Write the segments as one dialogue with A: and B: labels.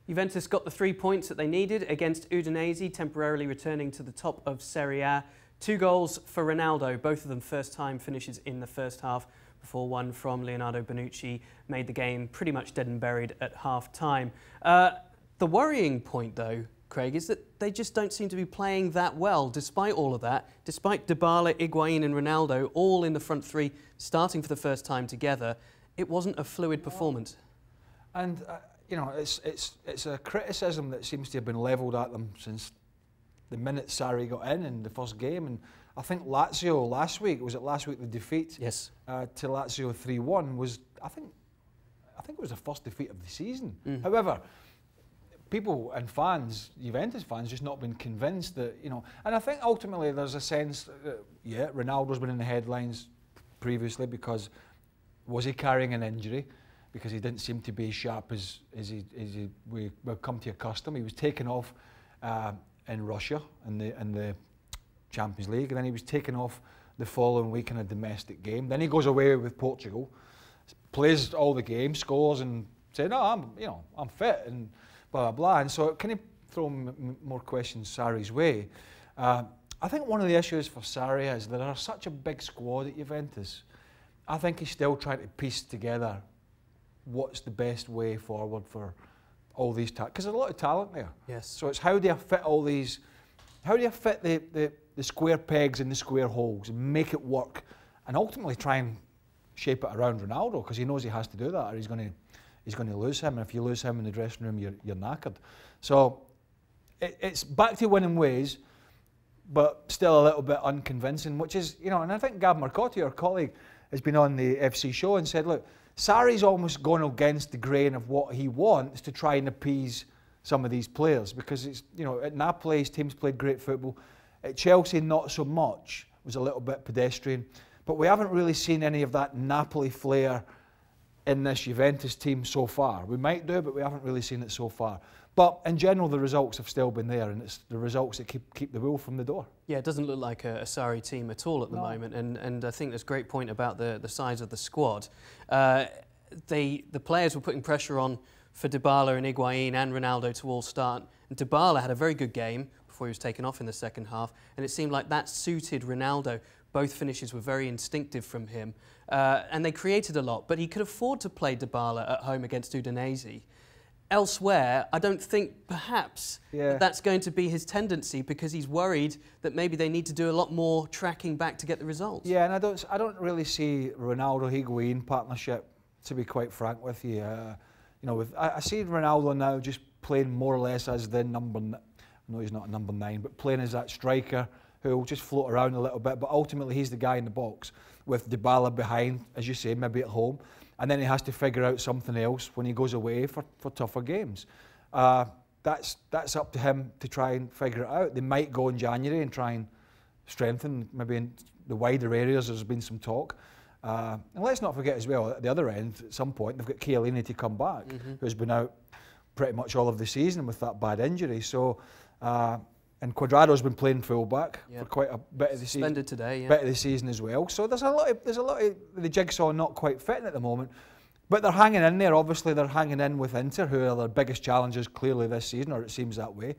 A: Juventus got the 3 points that they needed against Udinese, temporarily returning to the top of Serie A. 2 goals for Ronaldo, both of them first-time finishes in the first half, before one from Leonardo Bonucci made the game pretty much dead and buried at half-time. The worrying point, though, Craig, is that they just don't seem to be playing that well, despite all of that, despite Dybala, Higuian and Ronaldo all in the front three, starting for the first time together. It wasn't a fluid performance.
B: And you know, it's a criticism that seems to have been levelled at them since the minute Sarri got in the first game. And I think Lazio last week, the defeat
A: yes.
B: To Lazio 3-1 was, I think it was the first defeat of the season. However, people and fans, Juventus fans, just not been convinced that, you know, and I think ultimately there's a sense that, yeah, Ronaldo's been in the headlines previously because was he carrying an injury? Because he didn't seem to be as sharp as we've come to accustom. He was taken off in Russia in the Champions League, and then he was taken off the following week in a domestic game. Then he goes away with Portugal, plays all the games, scores, and says, "No, I'm fit," and blah blah blah. And so, can you throw more questions Sarri's way? I think one of the issues for Sarri is that there are such a big squad at Juventus. I think he's still trying to piece together what's the best way forward for all these talent, because there's a lot of talent there.
A: Yes.
B: So it's how do you fit all these, how do you fit the square pegs in the square holes and make it work, and ultimately try and shape it around Ronaldo, because he knows he has to do that or he's going to lose him, and if you lose him in the dressing room, you're knackered. So it's back to winning ways, but still a little bit unconvincing, which is, you know, and I think Gab Marcotti, our colleague, has been on the FC show and said, look, Sarri's almost gone against the grain of what he wants to try and appease some of these players, because it's, you know, at Napoli his teams played great football, at Chelsea not so much, it was a little bit pedestrian, but we haven't really seen any of that Napoli flair in this Juventus team so far. We might do, but we haven't really seen it so far. But in general, the results have still been there, and it's the results that keep the wool from the door.
A: Yeah, it doesn't look like a Sarri team at all at the moment, and I think there's a great point about the size of the squad. The players were putting pressure on for Dybala and Higuain and Ronaldo to all start. And Dybala had a very good game before he was taken off in the second half, and it seemed like that suited Ronaldo. Both finishes were very instinctive from him, and they created a lot, but he could afford to play Dybala at home against Udinese. Elsewhere, I don't think perhaps that's going to be his tendency, because he's worried that maybe they need to do a lot more tracking back to get the results.
B: Yeah, and I don't really see Ronaldo-Higuain partnership, to be quite frank with you. You know, I see Ronaldo now just playing more or less as the number. No, he's not a number 9, but playing as that striker who will just float around a little bit. But ultimately, he's the guy in the box with Dybala behind, as you say, maybe at home. And then he has to figure out something else when he goes away for tougher games. That's up to him to try and figure it out. They might go in January and try and strengthen, maybe in the wider areas. There's been some talk. And let's not forget as well, at the other end, at some point, they've got Chiellini to come back, who's been out pretty much all of the season with that bad injury. So, and Cuadrado's been playing fullback for quite a bit of the season.
A: Suspended today,
B: bit of the season as well. So there's a lot of the jigsaw not quite fitting at the moment, but they're hanging in there. Obviously, they're hanging in with Inter, who are their biggest challengers clearly this season, or it seems that way.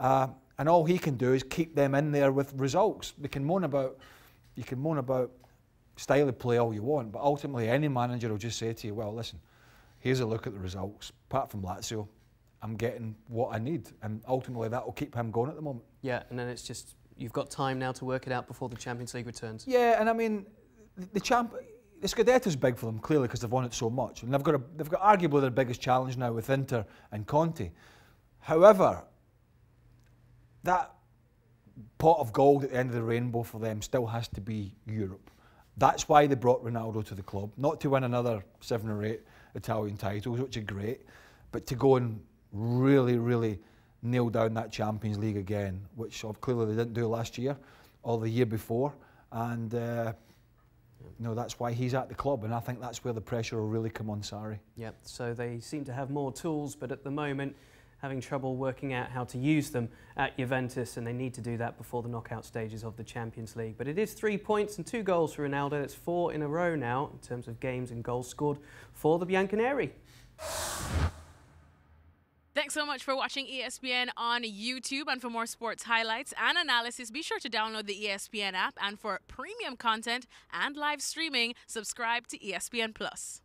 B: And all he can do is keep them in there with results. You can moan about style of play all you want, but ultimately any manager will just say to you, well, listen, here's a look at the results. Apart from Lazio, I'm getting what I need, and ultimately that will keep him going at the moment.
A: Yeah, and then it's just, you've got time now to work it out before the Champions League returns.
B: Yeah, and I mean, the Scudetto's big for them, clearly, because they've won it so much, and they've got arguably their biggest challenge now with Inter and Conte. However, that pot of gold at the end of the rainbow for them still has to be Europe. That's why they brought Ronaldo to the club, not to win another 7 or 8 Italian titles, which are great, but to go and really, really nail down that Champions League again, which clearly they didn't do last year or the year before. And you know, that's why he's at the club, and I think that's where the pressure will really come on Sarri.
A: Yeah, so they seem to have more tools, but at the moment having trouble working out how to use them at Juventus, and they need to do that before the knockout stages of the Champions League. But it is 3 points and 2 goals for Ronaldo. That's 4 in a row now in terms of games and goals scored for the Bianconeri.
C: Thanks so much for watching ESPN on YouTube. And for more sports highlights and analysis, be sure to download the ESPN app. And for premium content and live streaming, subscribe to ESPN Plus.